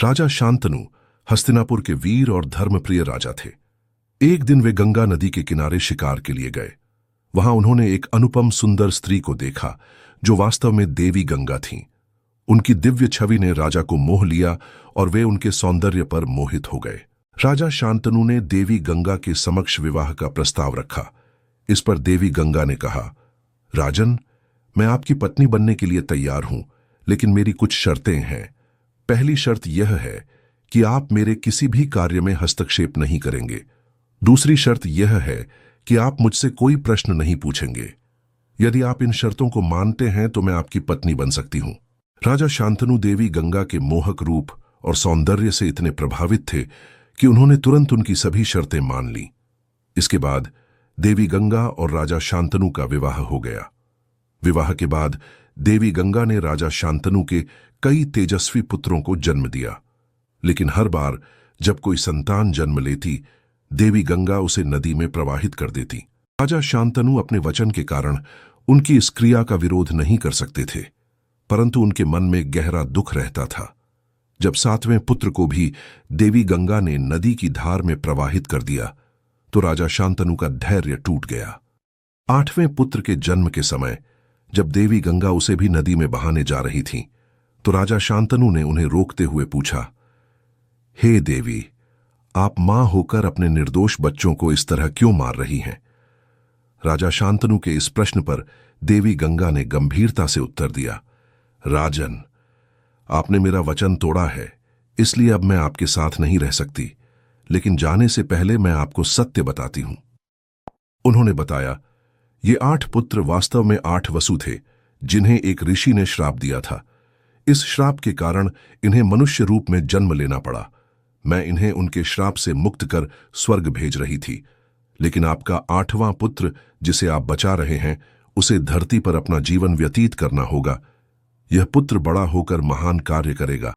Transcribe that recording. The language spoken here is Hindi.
राजा शांतनु हस्तिनापुर के वीर और धर्मप्रिय राजा थे। एक दिन वे गंगा नदी के किनारे शिकार के लिए गए। वहां उन्होंने एक अनुपम सुंदर स्त्री को देखा जो वास्तव में देवी गंगा थीं। उनकी दिव्य छवि ने राजा को मोह लिया और वे उनके सौंदर्य पर मोहित हो गए। राजा शांतनु ने देवी गंगा के समक्ष विवाह का प्रस्ताव रखा। इस पर देवी गंगा ने कहा, राजन, मैं आपकी पत्नी बनने के लिए तैयार हूं, लेकिन मेरी कुछ शर्तें हैं। पहली शर्त यह है कि आप मेरे किसी भी कार्य में हस्तक्षेप नहीं करेंगे। दूसरी शर्त यह है कि आप मुझसे कोई प्रश्न नहीं पूछेंगे। यदि आप इन शर्तों को मानते हैं तो मैं आपकी पत्नी बन सकती हूं। राजा शांतनु देवी गंगा के मोहक रूप और सौंदर्य से इतने प्रभावित थे कि उन्होंने तुरंत उनकी सभी शर्तें मान लीं। इसके बाद देवी गंगा और राजा शांतनु का विवाह हो गया। विवाह के बाद देवी गंगा ने राजा शांतनु के कई तेजस्वी पुत्रों को जन्म दिया, लेकिन हर बार जब कोई संतान जन्म लेती, देवी गंगा उसे नदी में प्रवाहित कर देती। राजा शांतनु अपने वचन के कारण उनकी इस क्रिया का विरोध नहीं कर सकते थे, परंतु उनके मन में गहरा दुख रहता था। जब 7वें पुत्र को भी देवी गंगा ने नदी की धार में प्रवाहित कर दिया तो राजा शांतनु का धैर्य टूट गया। 8वें पुत्र के जन्म के समय जब देवी गंगा उसे भी नदी में बहाने जा रही थीं, तो राजा शांतनु ने उन्हें रोकते हुए पूछा, हे देवी, आप मां होकर अपने निर्दोष बच्चों को इस तरह क्यों मार रही हैं? राजा शांतनु के इस प्रश्न पर देवी गंगा ने गंभीरता से उत्तर दिया, राजन, आपने मेरा वचन तोड़ा है, इसलिए अब मैं आपके साथ नहीं रह सकती, लेकिन जाने से पहले मैं आपको सत्य बताती हूं। उन्होंने बताया, ये 8 पुत्र वास्तव में 8 वसु थे, जिन्हें एक ऋषि ने श्राप दिया था। इस श्राप के कारण इन्हें मनुष्य रूप में जन्म लेना पड़ा। मैं इन्हें उनके श्राप से मुक्त कर स्वर्ग भेज रही थी, लेकिन आपका 8वां पुत्र जिसे आप बचा रहे हैं, उसे धरती पर अपना जीवन व्यतीत करना होगा। यह पुत्र बड़ा होकर महान कार्य करेगा।